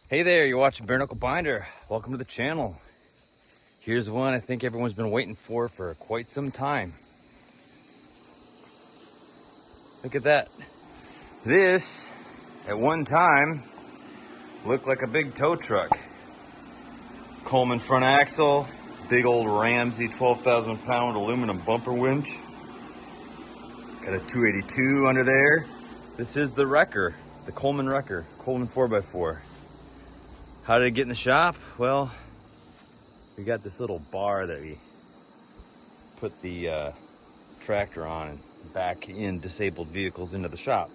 Hey there, you're watching Bare Knuckle Binder. Welcome to the channel. Here's one I think everyone's been waiting for quite some time. Look at that. This, at one time, looked like a big tow truck. Coleman front axle, big old Ramsey 12,000 pound aluminum bumper winch. Got a 282 under there. This is the wrecker, the Coleman wrecker, Coleman 4x4. How did it get in the shop? Well, we got this little bar that we put the tractor on and back in disabled vehicles into the shop.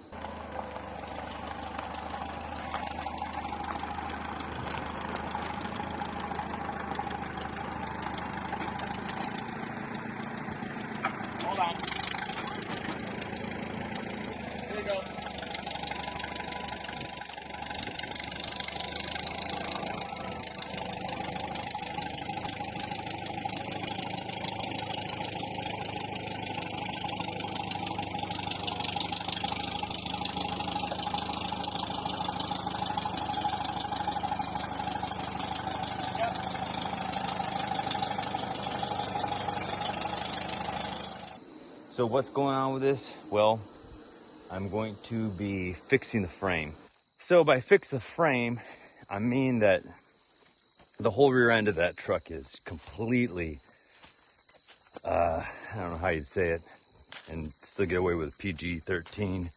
Hold on. Here we go. So what's going on with this? Well, I'm going to be fixing the frame. So by fix the frame, I mean that the whole rear end of that truck is completely, I don't know how you'd say it, and still get away with PG-13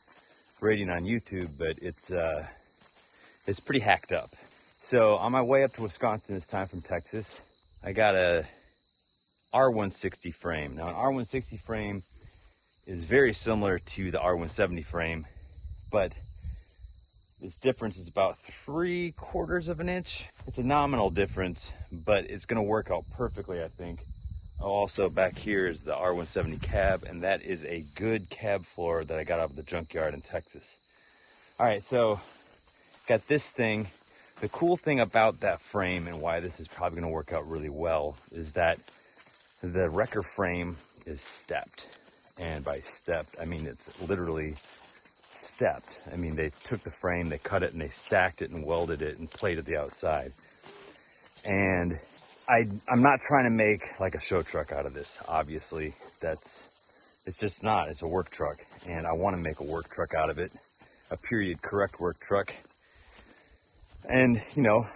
rating on YouTube, but it's pretty hacked up. So on my way up to Wisconsin this time from Texas, I got a R160 frame. Now an R160 frame is very similar to the R170 frame, but this difference is about 3/4 of an inch. It's a nominal difference, but it's gonna work out perfectly, I think. Also back here is the R170 cab, and that is a good cab floor that I got out of the junkyard in Texas. All right, so got this thing. The cool thing about that frame and why this is probably gonna work out really well is that the wrecker frame is stepped. And by stepped, I mean it's literally stepped. I mean, they took the frame, they cut it, and they stacked it and welded it and plated the outside. And I'm not trying to make like a show truck out of this, obviously. It's just not. It's a work truck. And I want to make a work truck out of it, a period correct work truck. And, you know,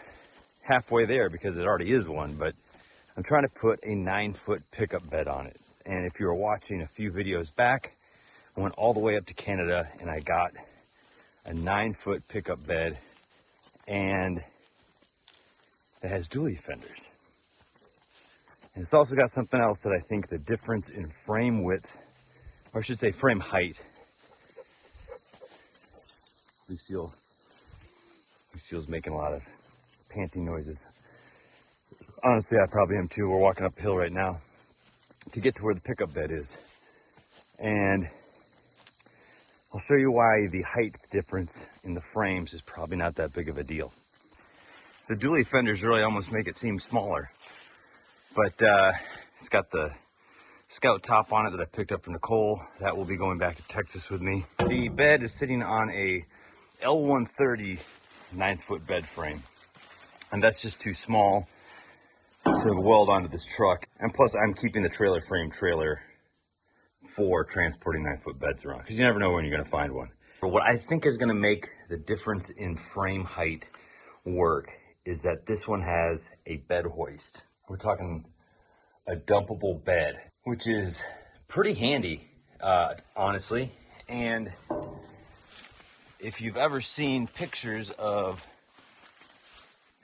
halfway there because it already is one, but I'm trying to put a 9-foot pickup bed on it. And if you were watching a few videos back, I went all the way up to Canada and I got a 9-foot pickup bed, and it has dually fenders. And it's also got something else that I think the difference in frame width, or I should say frame height. Lucille's making a lot of panting noises. Honestly, I probably am too. We're walking up the hill right now to get to where the pickup bed is. And I'll show you why the height difference in the frames is probably not that big of a deal. The dually fenders really almost make it seem smaller. But it's got the Scout top on it that I picked up from Nicole. That will be going back to Texas with me. The bed is sitting on a L130 9-foot bed frame. And that's just too small to weld onto this truck. And plus I'm keeping the trailer frame trailer for transporting 9-foot beds around, because you never know when you're going to find one. But what I think is going to make the difference in frame height work is that this one has a bed hoist. We're talking a dumpable bed, which is pretty handy, honestly. And if you've ever seen pictures of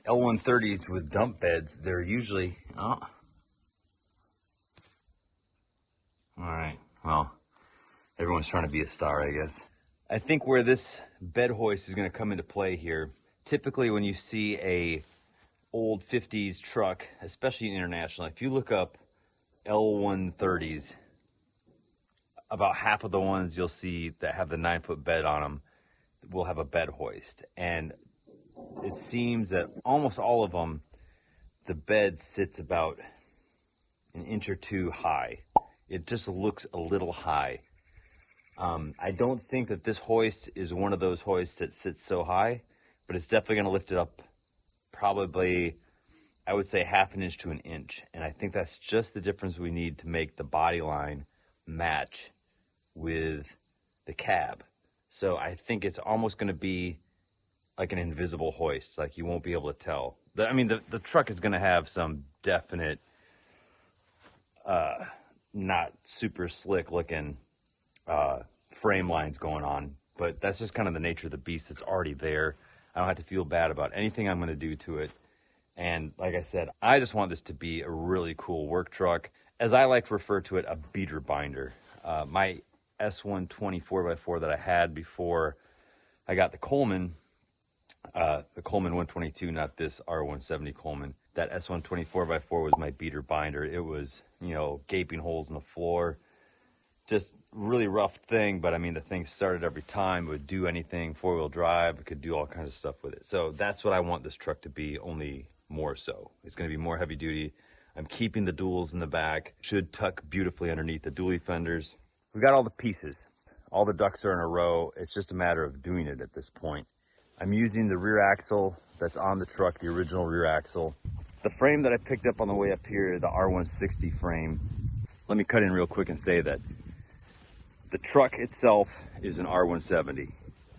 L130s with dump beds, they're usually, all right, well, everyone's trying to be a star, I guess. I think where this bed hoist is going to come into play here, typically when you see a old 50s truck, especially international, if you look up L130s, about half of the ones you'll see that have the 9-foot bed on them will have a bed hoist. And it seems that almost all of them, the bed sits about an inch or two high. It just looks a little high. I don't think that this hoist is one of those hoists that sits so high, but it's definitely going to lift it up probably, I would say 1/2 inch to 1 inch. And I think that's just the difference we need to make the body line match with the cab. So I think it's almost going to be like an invisible hoist. Like you won't be able to tell. I mean, the truck is going to have some definite, not super slick looking frame lines going on, but that's just kind of the nature of the beast that's already there. I don't have to feel bad about anything I'm going to do to it. And like I said, I just want this to be a really cool work truck. As I like to refer to it, a beater binder. My S120 4x4 that I had before I got the Coleman 122, not this R170 Coleman. That S120 4x4 was my beater binder. It was, you know, gaping holes in the floor. Just really rough thing, but I mean, the thing started every time. It would do anything, 4-wheel drive. It could do all kinds of stuff with it. So that's what I want this truck to be, only more so. It's going to be more heavy duty. I'm keeping the duals in the back. Should tuck beautifully underneath the dually fenders. We've got all the pieces. All the ducks are in a row. It's just a matter of doing it at this point. I'm using the rear axle that's on the truck, the original rear axle. The frame that I picked up on the way up here, the R160 frame. Let me cut in real quick and say that the truck itself is an R170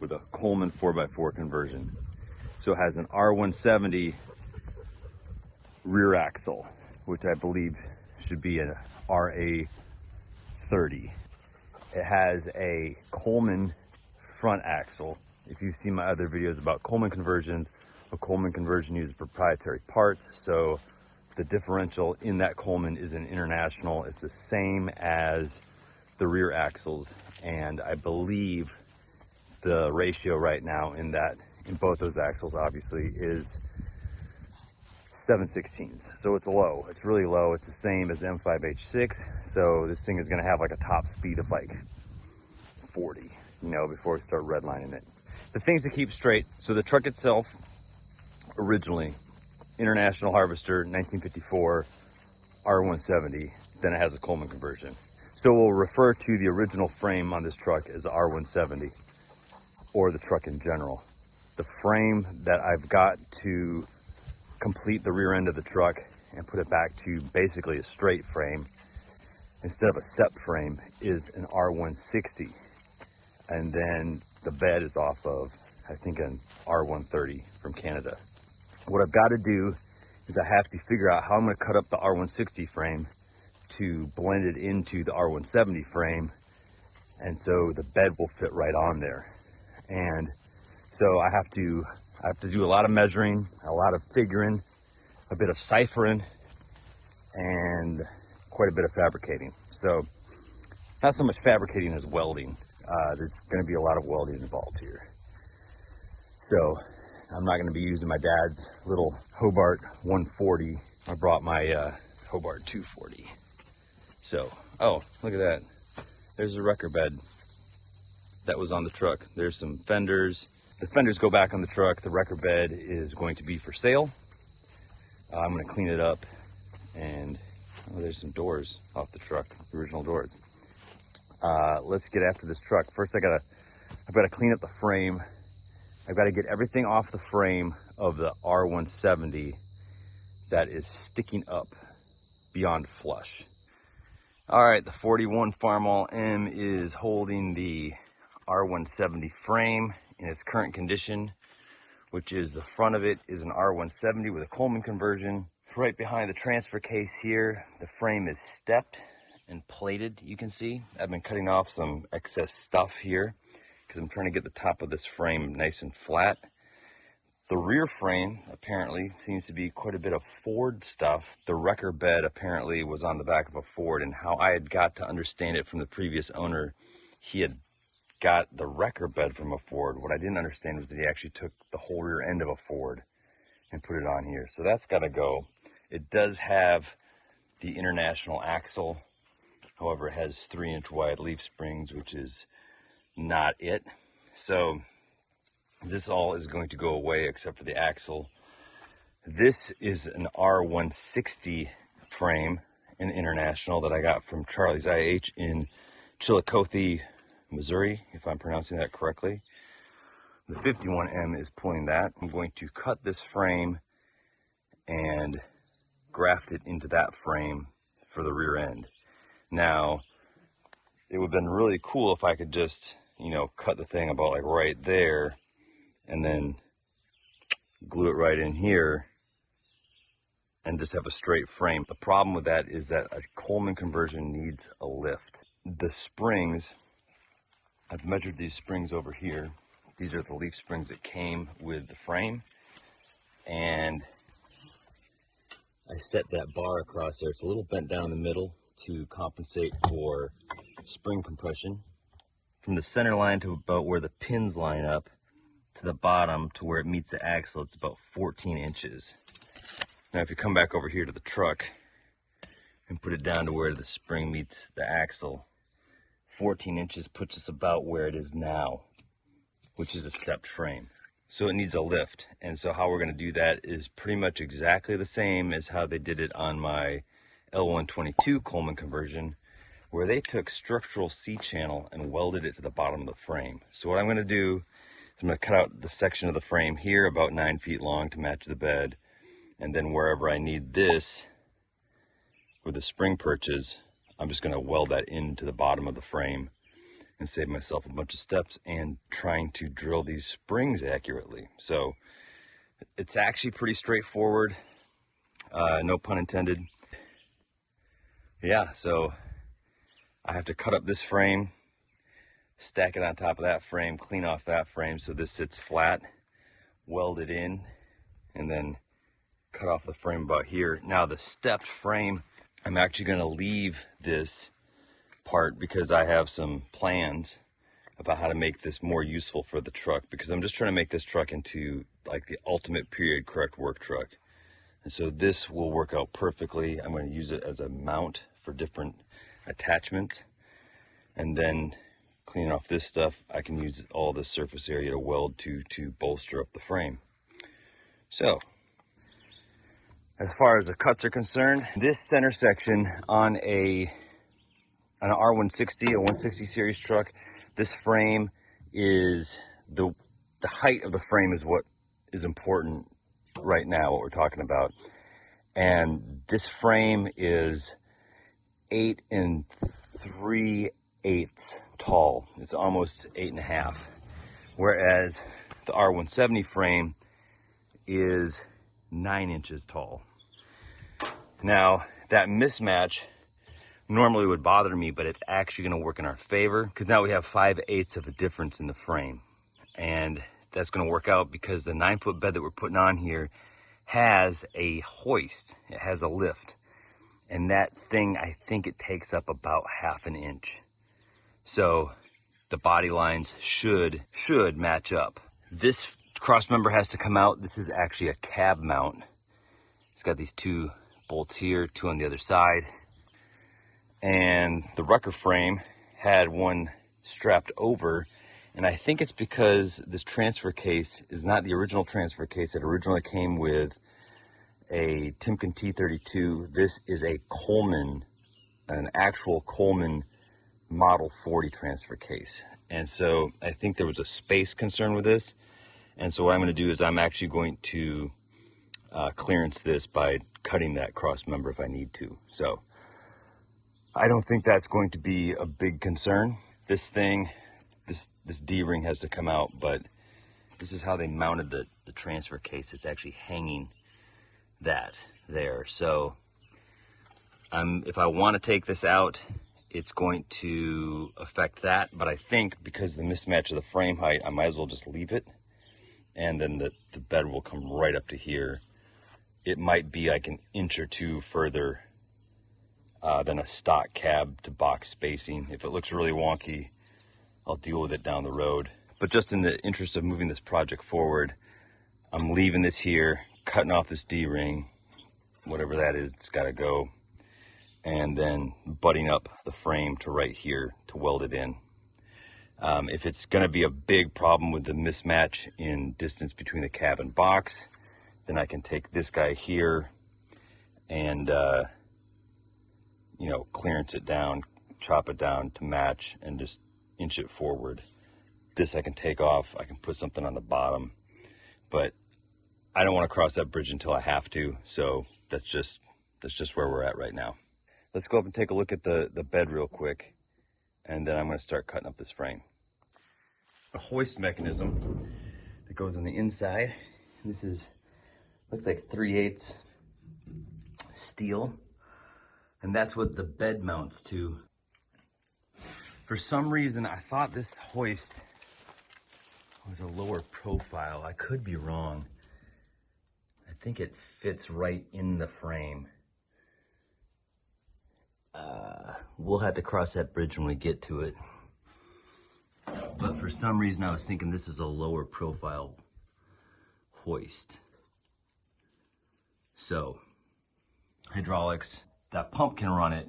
with a Coleman 4x4 conversion. So it has an R170 rear axle, which I believe should be an RA30. It has a Coleman front axle. If you've seen my other videos about Coleman conversions, a Coleman conversion uses proprietary parts. So the differential in that Coleman is an international. It's the same as the rear axles. And I believe the ratio right now in both those axles obviously is 7/16. So it's low, it's really low. It's the same as M5H6. So this thing is gonna have like a top speed of like 40, you know, before we start redlining it. The things to keep straight. So the truck itself, originally, International Harvester, 1954, R170, then it has a Coleman conversion. So we'll refer to the original frame on this truck as R170, or the truck in general. The frame that I've got to complete the rear end of the truck and put it back to basically a straight frame, instead of a step frame, is an R160. And then the bed is off of, I think, an R130 from Canada. What I've got to do is I have to figure out how I'm going to cut up the R160 frame to blend it into the R170 frame, and so the bed will fit right on there. And so I have to do a lot of measuring, a lot of figuring, a bit of ciphering, and quite a bit of fabricating. So not so much fabricating as welding. There's going to be a lot of welding involved here. So I'm not going to be using my dad's little Hobart 140. I brought my Hobart 240. So, oh, look at that. There's a wrecker bed that was on the truck. There's some fenders. The fenders go back on the truck. The wrecker bed is going to be for sale. I'm going to clean it up, and oh, there's some doors off the truck, the original doors. Let's get after this truck. First, I've got to clean up the frame. I've got to get everything off the frame of the R170 that is sticking up beyond flush. All right, the 41 Farmall M is holding the R170 frame in its current condition, which is the front of it is an R170 with a Coleman conversion. Right behind the transfer case here, the frame is stepped and plated, you can see. I've been cutting off some excess stuff here because I'm trying to get the top of this frame nice and flat. The rear frame apparently seems to be quite a bit of Ford stuff. The wrecker bed apparently was on the back of a Ford, and how I had got to understand it from the previous owner, he had got the wrecker bed from a Ford. What I didn't understand was that he actually took the whole rear end of a Ford and put it on here. So that's got to go. It does have the International axle. However, it has 3-inch wide leaf springs, which is not it. So this all is going to go away except for the axle. This is an R160 frame, an International, that I got from Charlie's IH in Chillicothe, Missouri, if I'm pronouncing that correctly. The 51M is pulling that. I'm going to cut this frame and graft it into that frame for the rear end. Now, it would have been really cool if I could just, you know, cut the thing about like right there and then glue it right in here and just have a straight frame. The problem with that is that a Coleman conversion needs a lift. The springs, I've measured these springs over here. These are the leaf springs that came with the frame. And I set that bar across there. It's a little bent down in the middle to compensate for spring compression. From the center line to about where the pins line up to the bottom to where it meets the axle, it's about 14 inches. Now if you come back over here to the truck and put it down to where the spring meets the axle, 14 inches puts us about where it is now, which is a stepped frame. So it needs a lift. And so how we're gonna do that is pretty much exactly the same as how they did it on my L122 Coleman conversion, where they took structural C-channel and welded it to the bottom of the frame. So what I'm gonna do is I'm gonna cut out the section of the frame here about 9 feet long to match the bed. And then wherever I need this, with the spring perches, I'm just gonna weld that into the bottom of the frame and save myself a bunch of steps and trying to drill these springs accurately. So it's actually pretty straightforward, no pun intended. Yeah, so I have to cut up this frame, stack it on top of that frame, clean off that frame so this sits flat, weld it in, and then cut off the frame about here. Now the stepped frame, I'm actually gonna leave this part because I have some plans about how to make this more useful for the truck, because I'm just trying to make this truck into like the ultimate period correct work truck. And so this will work out perfectly. I'm going to use it as a mount for different attachments, and then cleaning off this stuff, I can use all this surface area to weld to bolster up the frame. So as far as the cuts are concerned, this center section on an R160, a 160 series truck, this frame is the height of the frame is what is important right now, what we're talking about. And this frame is 8 3/8 tall. It's almost 8.5. Whereas the R170 frame is 9 inches tall. Now that mismatch normally would bother me, but it's actually going to work in our favor because now we have 5/8 of a difference in the frame. And that's going to work out because the 9-foot bed that we're putting on here has a hoist. It has a lift. And that thing, I think it takes up about 1/2 inch. So the body lines should match up. This cross member has to come out. This is actually a cab mount. It's got these 2 bolts here, 2 on the other side. And the Rucker frame had one strapped over, and I think it's because this transfer case is not the original transfer case that originally came with a Timken T32. This is a Coleman, an actual Coleman Model 40 transfer case. And so I think there was a space concern with this. And so what I'm going to do is I'm actually going to clearance this by cutting that cross member if I need to. So I don't think that's going to be a big concern. This thing, this D-ring has to come out, but this is how they mounted the transfer case. It's actually hanging that there. So if I want to take this out, it's going to affect that. But I think because of the mismatch of the frame height, I might as well just leave it. And then the bed will come right up to here. It might be like 1 inch or 2 further than a stock cab to box spacing. If it looks really wonky, I'll deal with it down the road. But just in the interest of moving this project forward, I'm leaving this here, cutting off this D-ring, whatever that is, it's got to go, and then butting up the frame to right here to weld it in. If it's going to be a big problem with the mismatch in distance between the cab and box, then I can take this guy here and clearance it down, chop it down to match, and just inch it forward. This I can take off. I can put something on the bottom, but I don't want to cross that bridge until I have to, so that's just where we're at right now. Let's go up and take a look at the bed real quick, and then I'm going to start cutting up this frame. A hoist mechanism that goes on the inside. This looks like 3/8 steel, and that's what the bed mounts to. For some reason, I thought this hoist was a lower profile. I could be wrong. I think it fits right in the frame. We'll have to cross that bridge when we get to it. But for some reason, I was thinking this is a lower profile hoist. So, hydraulics, that pump can run it,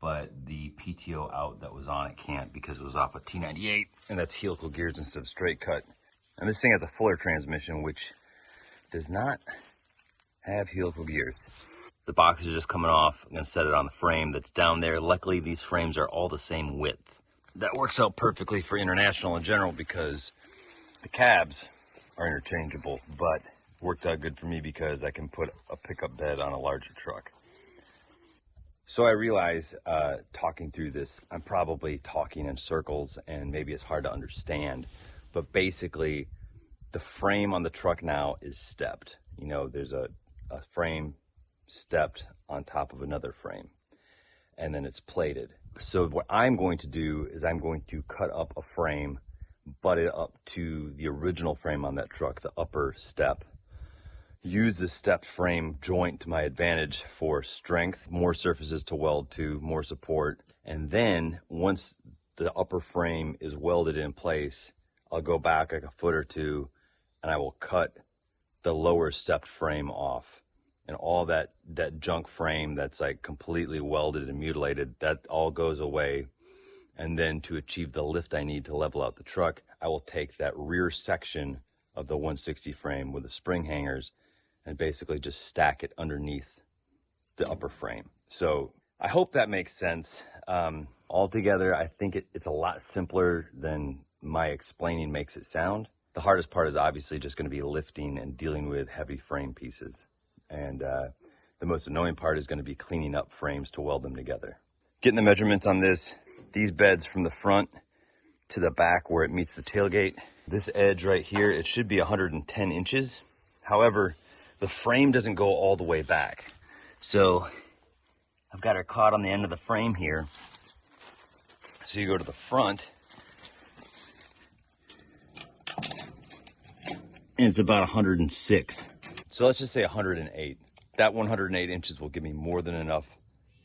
but the PTO out that was on it can't because it was off a T98, and that's helical gears instead of straight cut. And this thing has a Fuller transmission, which does not have helical gears. The box is just coming off. I'm gonna set it on the frame that's down there. Luckily, these frames are all the same width. That works out perfectly for international in general because the cabs are interchangeable, but worked out good for me because I can put a pickup bed on a larger truck. So I realize talking through this, I'm probably talking in circles and maybe it's hard to understand, but basically the frame on the truck now is stepped. You know, there's a frame stepped on top of another frame, and then it's plated. So what I'm going to do is I'm going to cut up a frame, butt it up to the original frame on that truck, the upper step. Use the stepped frame joint to my advantage for strength, more surfaces to weld to, more support. And then once the upper frame is welded in place, I'll go back like a foot or two and I will cut the lower stepped frame off. And all that junk frame that's like completely welded and mutilated, that all goes away. And then to achieve the lift I need to level out the truck, I will take that rear section of the 160 frame with the spring hangers and basically just stack it underneath the upper frame. So I hope that makes sense. Altogether, I think it's a lot simpler than my explaining makes it sound. The hardest part is obviously just gonna be lifting and dealing with heavy frame pieces. And the most annoying part is going to be cleaning up frames to weld them together. Getting the measurements on this, these beds from the front to the back where it meets the tailgate. This edge right here, it should be 110 inches. However, the frame doesn't go all the way back. So I've got her caught on the end of the frame here. So you go to the front, and it's about 106. So let's just say 108. That 108 inches will give me more than enough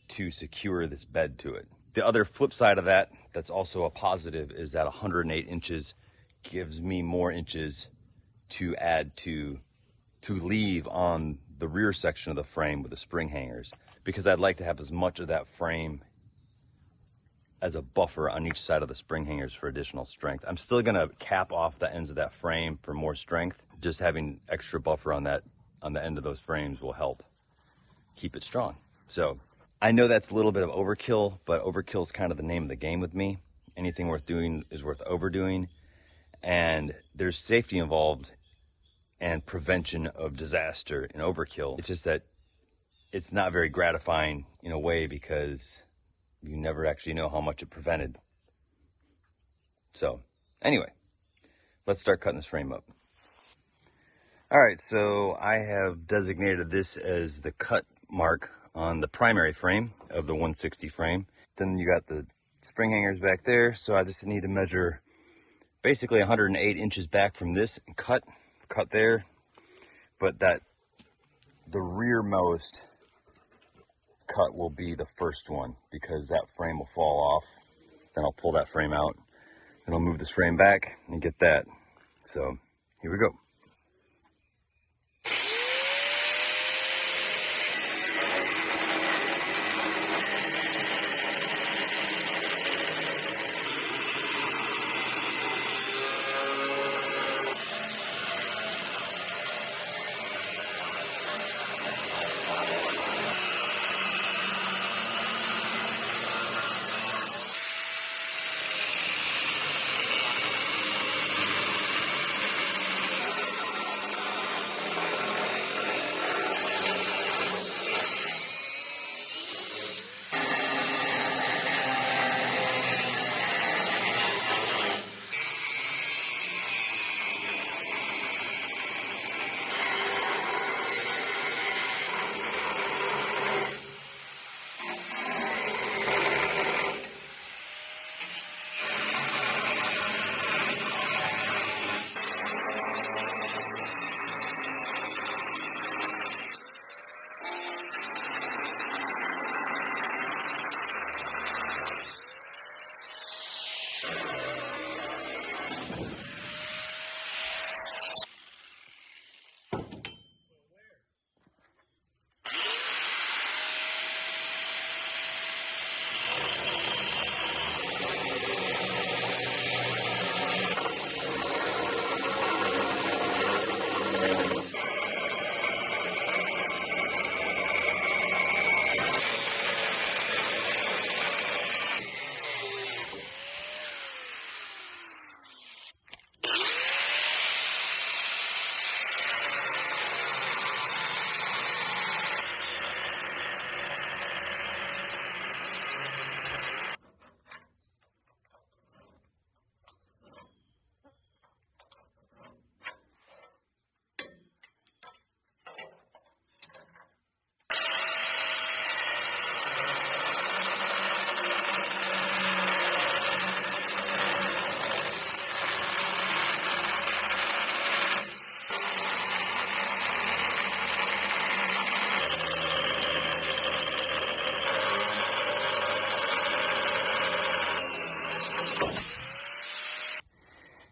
to secure this bed to it. The other flip side of that, that's also a positive, is that 108 inches gives me more inches to add to leave on the rear section of the frame with the spring hangers, because I'd like to have as much of that frame as a buffer on each side of the spring hangers for additional strength. I'm still gonna cap off the ends of that frame for more strength. Just having extra buffer on the end of those frames will help keep it strong. So I know that's a little bit of overkill, but overkill is kind of the name of the game with me. Anything worth doing is worth overdoing, and there's safety involved and prevention of disaster in overkill. It's just that it's not very gratifying in a way because you never actually know how much it prevented. So anyway, let's start cutting this frame up. All right, so I have designated this as the cut mark on the primary frame of the 160 frame. Then you got the spring hangers back there, so I just need to measure basically 108 inches back from this and cut there. But the rearmost cut will be the first one because that frame will fall off. Then I'll pull that frame out and I'll move this frame back and get that. So here we go.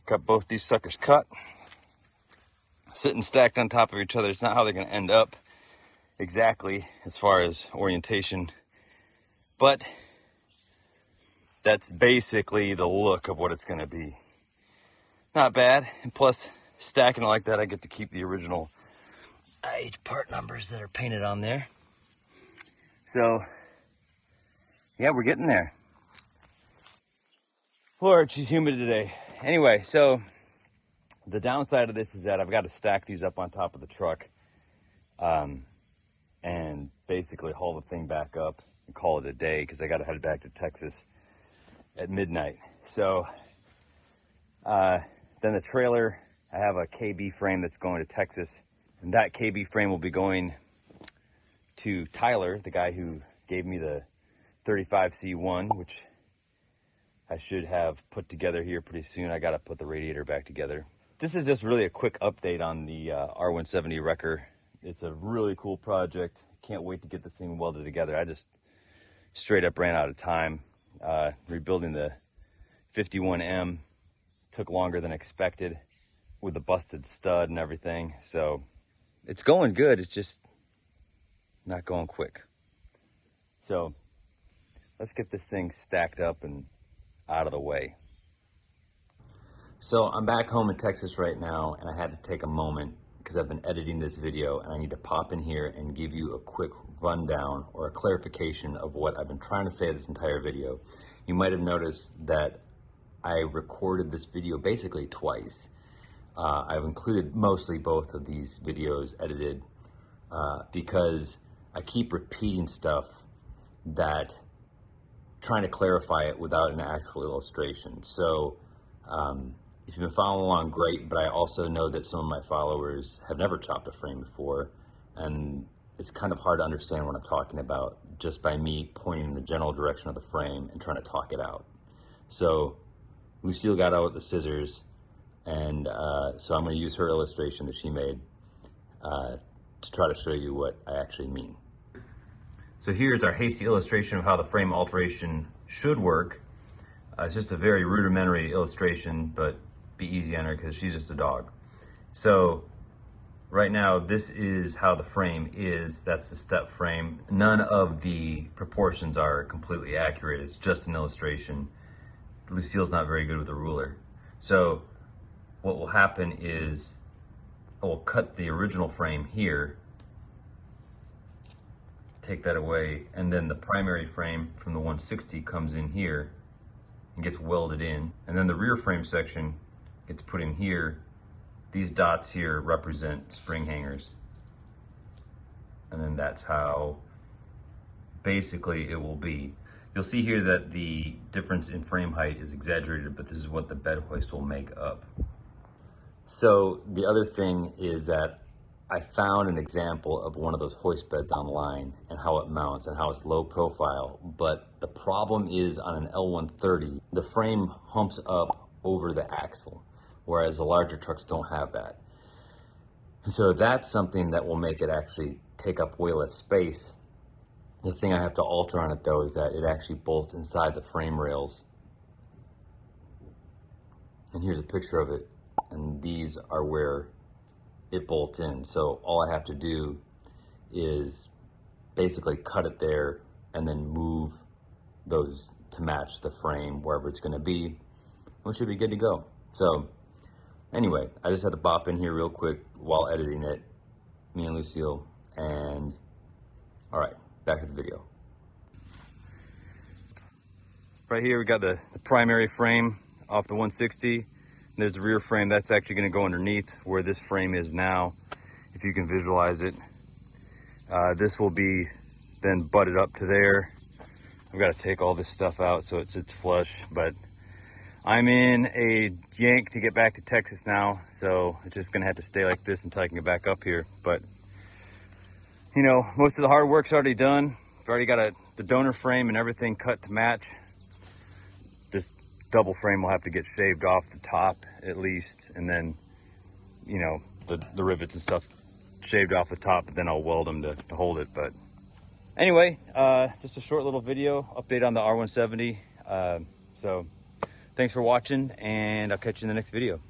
Got both these suckers cut, sitting stacked on top of each other. It's not how they're going to end up exactly as far as orientation, but that's basically the look of what it's going to be. Not bad. And plus, stacking it like that, I get to keep the original IH part numbers that are painted on there. So, yeah, we're getting there. Lord, she's humid today. Anyway, so the downside of this is that I've got to stack these up on top of the truck and basically haul the thing back up and call it a day because I got to head back to Texas at midnight. So then the trailer, I have a KB frame that's going to Texas, and that KB frame will be going to Tyler, the guy who gave me the 35C1, which I should have put together here pretty soon. I got to put the radiator back together. This is just really a quick update on the R170 wrecker. It's a really cool project. Can't wait to get this thing welded together. I just straight up ran out of time. Rebuilding the 51M took longer than expected with the busted stud and everything. So it's going good. It's just not going quick. So let's get this thing stacked up and out of the way. So I'm back home in Texas right now, and I had to take a moment because I've been editing this video, and I need to pop in here and give you a quick rundown or a clarification of what I've been trying to say this entire video. You might have noticed that I recorded this video basically twice. I've included mostly both of these videos edited because I keep repeating stuff that trying to clarify it without an actual illustration. So if you've been following along, great, but I also know that some of my followers have never chopped a frame before, and it's kind of hard to understand what I'm talking about just by me pointing in the general direction of the frame and trying to talk it out. So Lucille got out with the scissors, and so I'm going to use her illustration that she made to try to show you what I actually mean. So here's our hasty illustration of how the frame alteration should work. It's just a very rudimentary illustration, but be easy on her because she's just a dog. So right now, this is how the frame is. That's the step frame. None of the proportions are completely accurate. It's just an illustration. Lucille's not very good with a ruler. So what will happen is I will cut the original frame here, take that away, and then the primary frame from the 160 comes in here and gets welded in, and then the rear frame section gets put in here. These dots here represent spring hangers, and then that's how basically it will be. You'll see here that the difference in frame height is exaggerated, but this is what the bed hoist will make up. So the other thing is that I found an example of one of those hoist beds online and how it mounts and how it's low profile, but the problem is on an L130, the frame humps up over the axle, whereas the larger trucks don't have that. And so that's something that will make it actually take up way less space. The thing I have to alter on it though is that it actually bolts inside the frame rails. And here's a picture of it, and these are where it bolts in. So all I have to do is basically cut it there and then move those to match the frame wherever it's going to be. We should be good to go. So anyway, I just had to bop in here real quick while editing it, me and Lucille, and all right, back to the video. Right here we got the primary frame off the 160. There's the rear frame that's actually going to go underneath where this frame is now, if you can visualize it. This will be then butted up to there. I've got to take all this stuff out so it sits flush, but I'm in a yank to get back to Texas now, so it's just going to have to stay like this until I can get back up here. But you know, most of the hard work's already done. I've already got the donor frame and everything cut to match. This double frame will have to get shaved off the top at least, and then, you know, the rivets and stuff shaved off the top, but then I'll weld them to hold it. But anyway, just a short little video update on the R170. So Thanks for watching, and I'll catch you in the next video.